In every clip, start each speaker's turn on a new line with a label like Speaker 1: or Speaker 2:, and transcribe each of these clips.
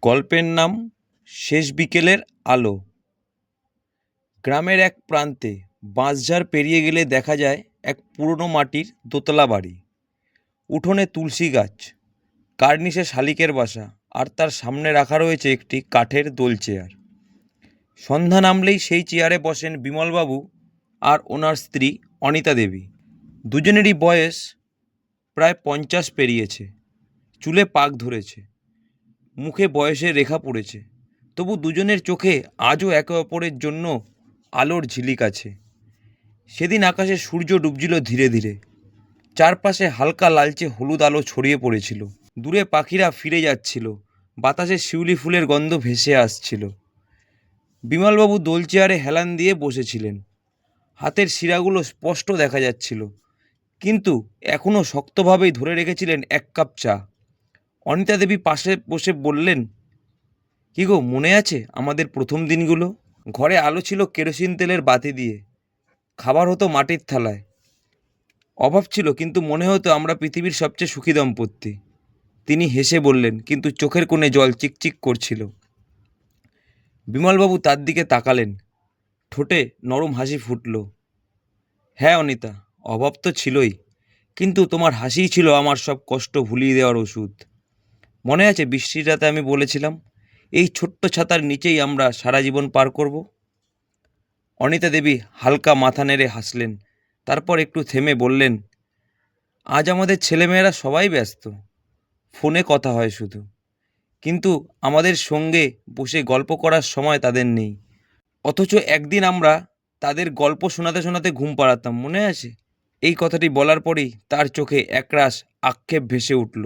Speaker 1: গল্পের নাম শেষ বিকেলের আলো। গ্রামের এক প্রান্তে বাঁশঝাড় পেরিয়ে গেলে দেখা যায় এক পুরনো মাটির দোতলা বাড়ি। উঠোনে তুলসী গাছ, কার্নিশে শালিকের বাসা, আর তার সামনে রাখা রয়েছে একটি কাঠের দোল চেয়ার। সন্ধ্যা নামলেই সেই চেয়ারে বসেন বিমলবাবু আর ওনার স্ত্রী অনিতা দেবী। দুজনেরই বয়স প্রায় 50 পেরিয়েছে। চুলে পাক ধরেছে, মুখে বয়সের রেখা পড়েছে, তবু দুজনের চোখে আজও একে অপরের জন্য আলোর ঝিলিক আছে। সেদিন আকাশে সূর্য ডুবছিল ধীরে ধীরে, চারপাশে হালকা লালচে হলুদ আলো ছড়িয়ে পড়েছিল। দূরে পাখিরা ফিরে যাচ্ছিল, বাতাসে শিউলি ফুলের গন্ধ ভেসে আসছিল। বিমলবাবু দোল চেয়ারে হেলান দিয়ে বসেছিলেন, হাতের শিরাগুলো স্পষ্ট দেখা যাচ্ছিল, কিন্তু এখনও শক্তভাবেই ধরে রেখেছিলেন এক কাপ চা। অনিতা দেবী পাশে বসে বললেন, কি গো, মনে আছে আমাদের প্রথম দিনগুলো? ঘরে আলো ছিল কেরোসিন তেলের বাতি দিয়ে, খাবার হতো মাটির থালায়। অভাব ছিল, কিন্তু মনে হতো আমরা পৃথিবীর সবচেয়ে সুখী দম্পতি। তিনি হেসে বললেন, কিন্তু চোখের কোণে জল চিকচিক করছিল। বিমলবাবু তার দিকে তাকালেন, ঠোঁটে নরম হাসি ফুটল। হ্যাঁ অনিতা, অভাব তো ছিলই, কিন্তু তোমার হাসিই ছিল আমার সব কষ্ট ভুলিয়ে দেওয়ার ওষুধ। মনে আছে বৃষ্টির রাতে আমি বলেছিলাম, এই ছোট্ট ছাতার নিচেই আমরা সারা জীবন পার করব? অনিতা দেবী হালকা মাথা নেড়ে হাসলেন, তারপর একটু থেমে বললেন, আজ আমাদের ছেলেমেয়েরা সবাই ব্যস্ত, ফোনে কথা হয় শুধু, কিন্তু আমাদের সঙ্গে বসে গল্প করার সময় তাদের নেই। অথচ একদিন আমরা তাদের গল্প শোনাতে শোনাতে ঘুম পাড়াতাম, মনে আছে? এই কথাটি বলার পরেই তার চোখে একরাশ আক্ষেপ ভেসে উঠল।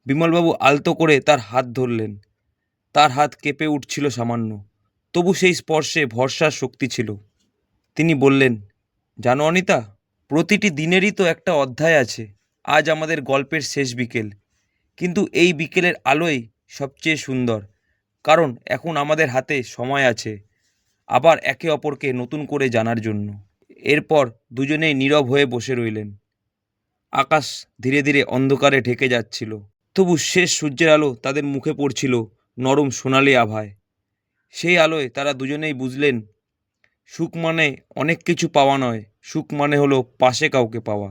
Speaker 1: বিমলবাবু আলতো করে তার হাত ধরলেন। তার হাত কেঁপে উঠছিল সামান্য, তবু সেই স্পর্শে ভরসার শক্তি ছিল। তিনি বললেন, জানো অনিতা, প্রতিটি দিনেরই তো একটা অধ্যায় আছে। আজ আমাদের গল্পের শেষ বিকেল, কিন্তু এই বিকেলের আলোই সবচেয়ে সুন্দর, কারণ এখন আমাদের হাতে সময় আছে আবার একে অপরকে নতুন করে জানার জন্য। এরপর দুজনেই নীরব হয়ে বসে রইলেন। আকাশ ধীরে ধীরে অন্ধকারে ঢেকে যাচ্ছিল, তবু শেষ সূর্যের আলো তাদের মুখে পড়ছিল নরম সোনালি আভায়। সেই আলোয় তারা দুজনেই বুঝলেন, সুখ মানে অনেক কিছু পাওয়া নয়, সুখ মানে হলো পাশে কাউকে পাওয়া।